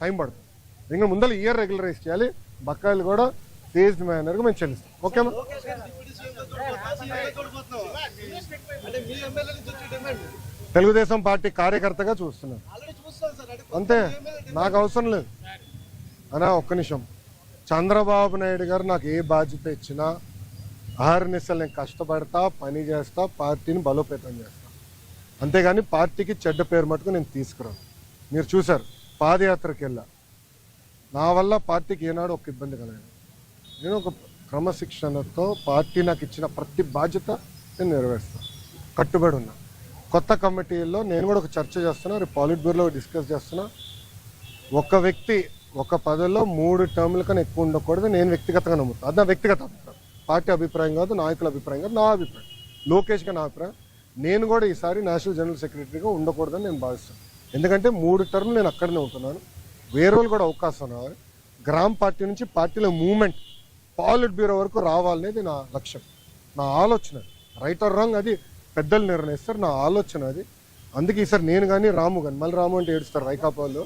Time పడుతుంది. ఇంకా ముందర ఇయర్ రెగ్యులరైజ్ చేయాలి, బకాయిలు కూడా ఫేజ్డ్ మేనర్గా మేము చెల్లిస్తాం. ఓకేమా? తెలుగుదేశం పార్టీ కార్యకర్తగా చూస్తున్నాను అంతే, నాకు అవసరం లేదు అనా. ఒక్క నిమిషం, చంద్రబాబు నాయుడు గారు నాకు ఏ బాధ్యత ఇచ్చినా అహర్నిశలు నేను కష్టపడతా, పని చేస్తా, పార్టీని బలోపేతం చేస్తా. అంతేగాని పార్టీకి చెడ్డ పేరు మటుకు నేను తీసుకురాను. మీరు చూశారు పాదయాత్రకి వెళ్ళా, నా వల్ల పార్టీకి ఏనాడు ఒక ఇబ్బంది కలగదు. నేను ఒక క్రమశిక్షణతో పార్టీ నాకు ఇచ్చిన ప్రతి బాధ్యత నేను నెరవేరుస్తాను, కట్టుబడి ఉన్నా. కొత్త కమిటీల్లో నేను కూడా ఒక చర్చ చేస్తున్నా, రేపు పాలిట్ బ్యూరోలో డిస్కస్ చేస్తున్నా. ఒక వ్యక్తి ఒక పదవిలో 3 టర్ముల కన్నా ఎక్కువ ఉండకూడదు నేను వ్యక్తిగతంగా నమ్ముతాను. అది నా వ్యక్తిగత అభిప్రాయం, పార్టీ అభిప్రాయం కాదు, నాయకుల అభిప్రాయం కాదు, నా అభిప్రాయం, లోకేష్గా నా అభిప్రాయం. నేను కూడా ఈసారి నేషనల్ జనరల్ సెక్రటరీగా ఉండకూడదని నేను భావిస్తాను. ఎందుకంటే 3 టర్ములు నేను అక్కడనే ఉంటున్నాను, వేరే వాళ్ళు కూడా అవకాశం రావాలి. గ్రామ పార్టీ నుంచి పార్టీలో మూవ్మెంట్ పాలిట్ బ్యూరో వరకు రావాలనేది నా లక్ష్యం, నా ఆలోచన. రైట్ ఆర్ రాంగ్ అది పెద్దలు నిర్ణయిస్తారు, నా ఆలోచన అది. అందుకే ఈసారి నేను కానీ రాము కానీ, మళ్ళీ రాము అంటే ఏడుస్తారు వైకాపా వాళ్ళు.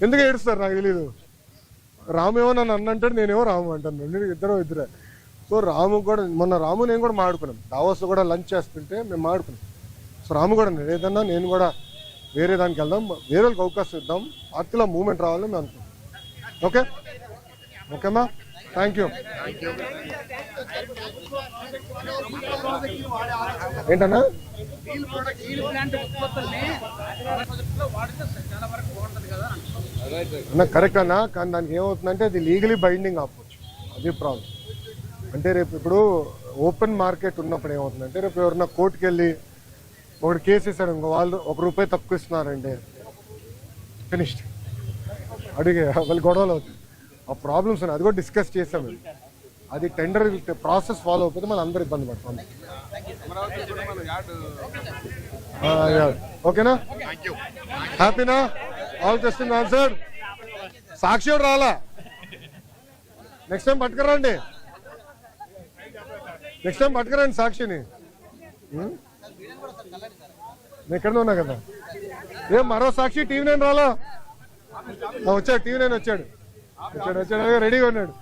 ఎందుకు ఏడుస్తారు నాకు తెలీదు. రాము ఏమో నన్ను అన్నంటాడు, నేనేమో రాము అంటాను, ఇద్దరే. సో రాము కూడా మొన్న రాము నేను కూడా మాడుకున్నాం, దావోస్లో కూడా లంచ్ చేస్తుంటే మేము మాడుకున్నాం. సో రాము కూడా ఏదన్నా నేను కూడా వేరే దానికి వెళ్దాం, వేరే వాళ్ళకి అవకాశం ఇద్దాం, పార్టీలో మూవ్మెంట్ రావాలని మేము అనుకుంటాం. ఓకే ఓకేమ్మా, థ్యాంక్ యూ. ఏంటన్నా అన్న కరెక్ట్ అన్నా, కానీ దానికి ఏమవుతుందంటే అది లీగలీ బైండింగ్ ఆపవచ్చు, అది ప్రాబ్లం. అంటే రేపు ఇప్పుడు ఓపెన్ మార్కెట్ ఉన్నప్పుడు ఏమవుతుందంటే రేపు ఎవరన్నా కోర్టుకు వెళ్ళి ఒకటి కేసు ఇస్తాడు, ఇంకో వాళ్ళు ₹1 తక్కువ ఇస్తున్నారంటే ఫినిష్డ్, అడిగే వాళ్ళు గొడవలు అవుతుంది. ఆ ప్రాబ్లమ్స్ ఉన్నాయి, అది కూడా డిస్కస్ చేసాము. అది టెండర్ ప్రాసెస్ ఫాలో అయిపోతే మనం అందరూ ఇబ్బంది పడతాం. ఓకేనా, హ్యాపీనా? All question answer. సాక్షి కూడా రాలా, నెక్స్ట్ టైం పట్టుకురండి, నెక్స్ట్ టైం పట్టుకురండి సాక్షిని. నేను ఎక్కడ ఉన్నా కదా, ఏం మరో సాక్షి TV9 రాలా? వచ్చాడు, TV9 వచ్చాడు రెడీగా ఉన్నాడు.